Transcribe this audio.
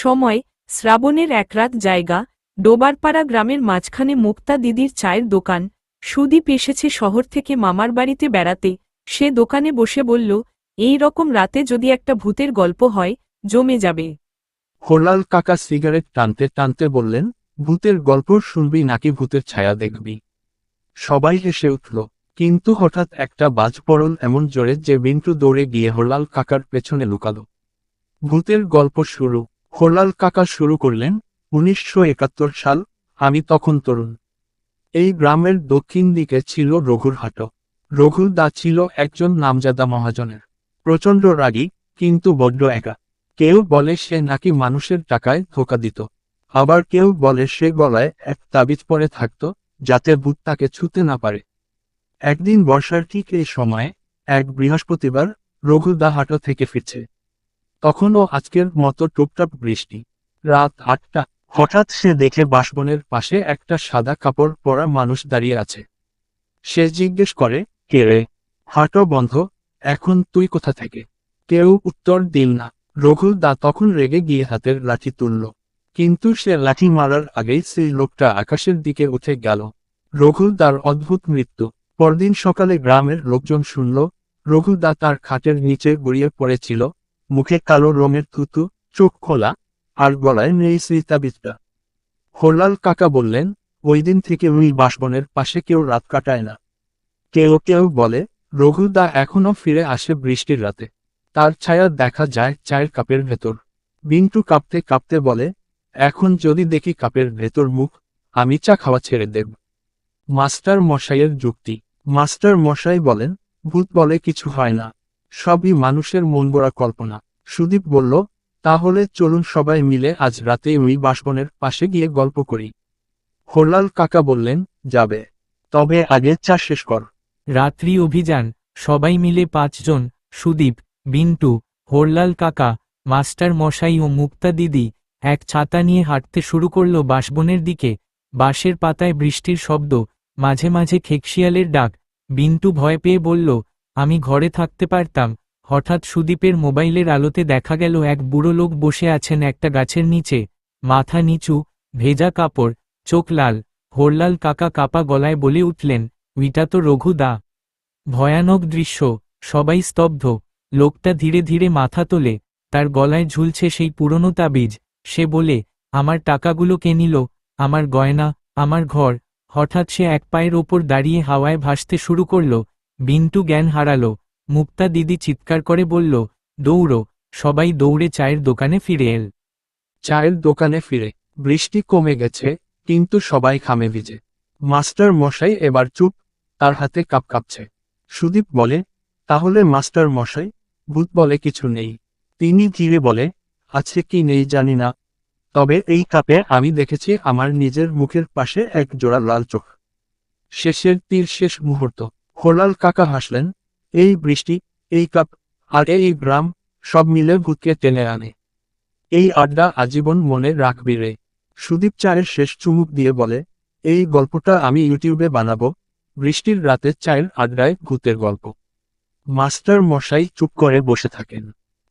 সময় শ্রাবণের এক রাত, জায়গা ডোবারপাড়া গ্রামের মাঝখানে মুক্তা দিদির চায়ের দোকান। সুদীপ এসেছে শহর থেকে মামার বাড়িতে বেড়াতে। সে দোকানে বসে বলল, এই রকম রাতে যদি একটা ভূতের গল্প হয়, জমে যাবে। হরলাল কাকা সিগারেট টানতে টানতে বললেন, ভূতের গল্প শুনবি নাকি ভূতের ছায়া দেখবি? সবাই হেসে উঠল, কিন্তু হঠাৎ একটা বাজ পড়ল এমন জোরে যে বিন্টু দৌড়ে গিয়ে হরলাল কাকার পেছনে লুকালো। ভূতের গল্প শুরু। হরলাল কাকা শুরু করলেন, 1971 সাল, আমি তখন তরুণ। এই গ্রামের দক্ষিণ দিকে ছিল রঘুর হাট। রঘুর দা ছিল একজন নামজাদা মহাজনের। প্রচণ্ড রাগী, কিন্তু বড্ড একা। কেউ বলে সে নাকি মানুষের টাকায় ধোঁকা দিত, আবার কেউ বলে সে গলায় এক তাবিজ পরে থাকত, যাতে ভূত তাকে ছুঁতে না পারে। একদিন বর্ষার ঠিক এই সময়ে, এক বৃহস্পতিবার, রঘুদা হাট থেকে ফিরছে। তখনও আজকের মতো টুপটাপ বৃষ্টি। রাত 8টা। হঠাৎ সে দেখে বাঁশবনের পাশে একটা সাদা কাপড় পরা মানুষ দাঁড়িয়ে আছে। সে জিজ্ঞেস করে, কে রে? হাটও বন্ধ, এখন তুই কোথা থেকে? কেউ উত্তর দিল না। রঘুদা তখন রেগে গিয়ে হাতের লাঠি তুলল, কিন্তু সে লাঠি মারার আগেই সেই লোকটা আকাশের দিকে উঠে গেল। রঘুদার অদ্ভুত মৃত্যু। পরদিন সকালে গ্রামের লোকজন শুনল, রঘুদা তার খাটের নিচে গড়িয়ে পড়েছিল, মুখে কালো রঙের থুতু, চোখ খোলা, আর গলায় নেই সেই তাবিজটা। হরলাল কাকা বললেন, ওই দিন থেকে ওই বাঁশবনের পাশে কেউ রাত কাটায় না। কেউ কেউ বলে, রঘুদা এখনো ফিরে আসে বৃষ্টির রাতে। তার ছায়া দেখা যায় চায়ের কাপের ভেতর। বিন্টু কাঁপতে কাঁপতে বলে, এখন যদি দেখি কাপের ভেতর মুখ, আমি চা খাওয়া ছেড়ে দেব। মাস্টার মশাইয়ের যুক্তি। মাস্টার মশাই বলেন, ভূত বলে কিছু হয় না, সবই মানুষের মনগড়া কল্পনা। সুদীপ বলল, তাহলে চলুন সবাই মিলে আজ রাতে ওই বাঁশবনের পাশে গিয়ে গল্প করি। হরলাল কাকা বললেন, যাবে, তবে আগে চা শেষ কর। রাত্রি অভিযান। সবাই মিলে 5 জন, সুদীপ, বিন্টু, হরলাল কাকা, মাস্টার মশাই ও মুক্তা দিদি, এক ছাতা নিয়ে হাঁটতে শুরু করল বাঁশবনের দিকে। বাঁশের পাতায় বৃষ্টির শব্দ, মাঝে মাঝে খেকশিয়ালের ডাক। বিন্টু ভয় পেয়ে বলল, আমি ঘরে থাকতে পারতাম। হঠাৎ সুদীপের মোবাইলের আলোতে দেখা গেল এক বুড়ো লোক বসে আছেন একটা গাছের নিচে, মাথা নিচু, ভেজা কাপড়, চোখ লাল। হরলাল কাকা কাপা গলায় বলে উঠলেন, ওইটা তো রঘুদা। ভয়ানক দৃশ্য, সবাই স্তব্ধ। লোকটা ধীরে ধীরে মাথা তোলে, তার গলায় ঝুলছে সেই পুরনো তাবিজ। সে বলে, আমার টাকাগুলো কে নিল? আমার গয়না, আমার ঘর? হঠাৎ সে এক পায়ের ওপর দাঁড়িয়ে হাওয়ায় ভাসতে শুরু করল। বিন্টু জ্ঞান হারালো। মুক্তা দিদি চিৎকার করে বলল, দৌড়ো! সবাই দৌড়ে চায়ের দোকানে ফিরে এল। চায়ের দোকানে ফিরে, বৃষ্টি কমে গেছে, কিন্তু সবাই ঘামে ভিজে। মাস্টার মশাই এবার চুপ, তার হাতে কাপ কাঁপছে। সুদীপ বলে, তাহলে মাস্টার মশাই, ভূত বলে কিছু নেই? তিনি ধীরে বলে, আছে কি নেই জানি না, তবে এই কাপে আমি দেখেছি আমার নিজের মুখের পাশে এক জোড়া লাল চোখ। শেষের তীর, শেষ মুহূর্ত। হরলাল কাকা হাসলেন, এই বৃষ্টি, এই কাপ, আর এই গ্রাম, সব মিলে ভূতকে টেনে আনে। এই আড্ডা আজীবন মনে রাখবি রে। সুদীপ চায়ের শেষ চুমুক দিয়ে বলে, এই গল্পটা আমি ইউটিউবে বানাবো, বৃষ্টির রাতে চায়ের আড্ডায় ভূতের গল্প। মাস্টার মশাই চুপ করে বসে থাকেন।